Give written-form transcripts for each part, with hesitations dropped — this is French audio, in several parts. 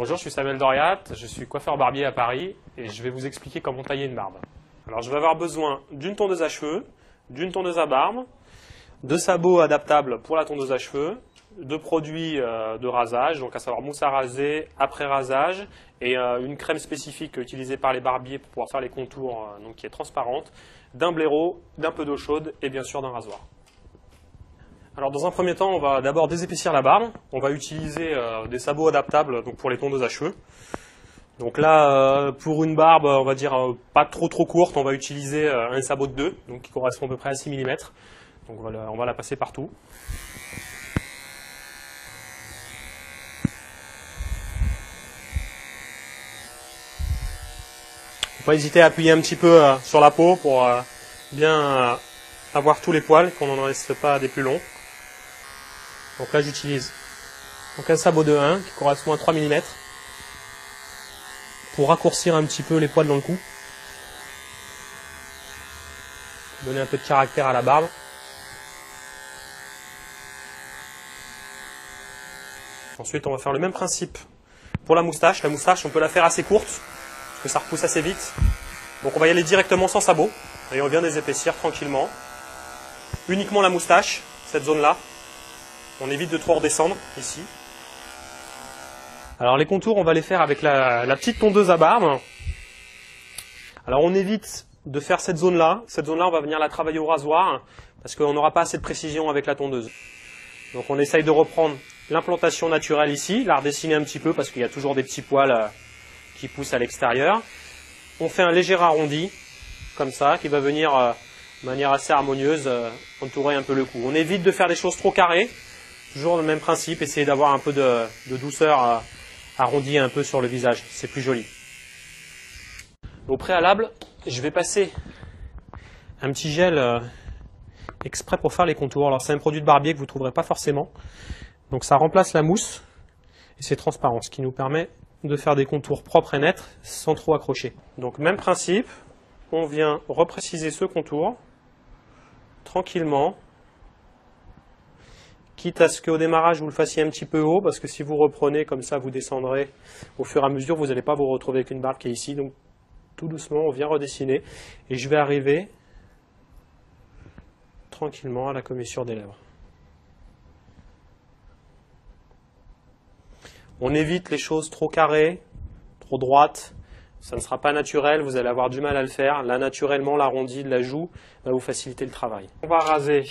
Bonjour, je suis Samuel Doriat, je suis coiffeur barbier à Paris et je vais vous expliquer comment tailler une barbe. Alors je vais avoir besoin d'une tondeuse à cheveux, d'une tondeuse à barbe, de sabots adaptables pour la tondeuse à cheveux, de produits de rasage, donc à savoir mousse à raser, après rasage, et une crème spécifique utilisée par les barbiers pour pouvoir faire les contours, donc qui est transparente, d'un blaireau, d'un peu d'eau chaude et bien sûr d'un rasoir. Alors dans un premier temps, on va d'abord désépaissir la barbe. On va utiliser des sabots adaptables donc pour les tondeuses à cheveux. Donc là, pour une barbe, on va dire pas trop courte, on va utiliser un sabot de 2, donc qui correspond à peu près à 6 mm. Donc on va la passer partout. Faut pas hésiter à appuyer un petit peu sur la peau pour bien avoir tous les poils, qu'on n'en laisse pas des plus longs. Donc là j'utilise un sabot de 1 qui correspond à 3 mm pour raccourcir un petit peu les poils dans le cou. Donner un peu de caractère à la barbe. Ensuite on va faire le même principe pour la moustache. La moustache on peut la faire assez courte parce que ça repousse assez vite. Donc on va y aller directement sans sabot et on vient désépaissir tranquillement. Uniquement la moustache, cette zone là. On évite de trop redescendre ici. Alors les contours, on va les faire avec la petite tondeuse à barbe. Alors on évite de faire cette zone-là. Cette zone-là, on va venir la travailler au rasoir parce qu'on n'aura pas assez de précision avec la tondeuse. Donc on essaye de reprendre l'implantation naturelle ici, la redessiner un petit peu parce qu'il y a toujours des petits poils qui poussent à l'extérieur. On fait un léger arrondi, comme ça, qui va venir de manière assez harmonieuse entourer un peu le cou. On évite de faire des choses trop carrées. Toujours le même principe, essayer d'avoir un peu de douceur arrondie un peu sur le visage, c'est plus joli. Au préalable, je vais passer un petit gel exprès pour faire les contours. Alors c'est un produit de barbier que vous ne trouverez pas forcément. Donc ça remplace la mousse et c'est transparent, ce qui nous permet de faire des contours propres et nets sans trop accrocher. Donc même principe, on vient repréciser ce contour tranquillement. Quitte à ce qu'au démarrage vous le fassiez un petit peu haut, parce que si vous reprenez comme ça, vous descendrez au fur et à mesure, vous n'allez pas vous retrouver avec une barbe qui est ici. Donc tout doucement, on vient redessiner et je vais arriver tranquillement à la commissure des lèvres. On évite les choses trop carrées, trop droites. Ça ne sera pas naturel, vous allez avoir du mal à le faire. Là, naturellement, l'arrondi de la joue va vous faciliter le travail. On va raser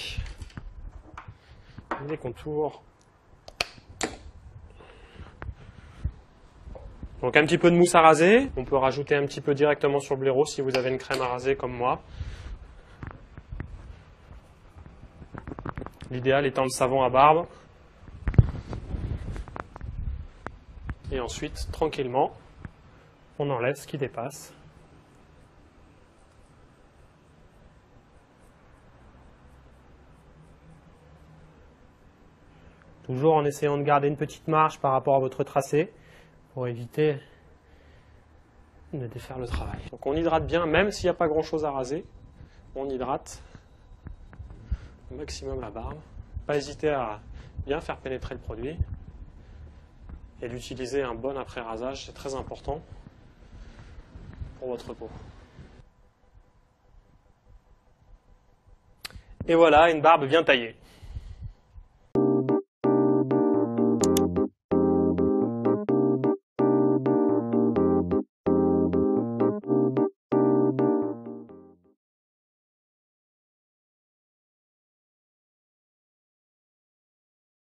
les contours. Donc un petit peu de mousse à raser, on peut rajouter un petit peu directement sur le blaireau si vous avez une crème à raser comme moi. L'idéal étant le savon à barbe. Et ensuite, tranquillement, on enlève ce qui dépasse. Toujours en essayant de garder une petite marge par rapport à votre tracé pour éviter de défaire le travail. Donc on hydrate bien, même s'il n'y a pas grand chose à raser, on hydrate au maximum la barbe. Pas hésiter à bien faire pénétrer le produit et d'utiliser un bon après-rasage, c'est très important pour votre peau. Et voilà, une barbe bien taillée.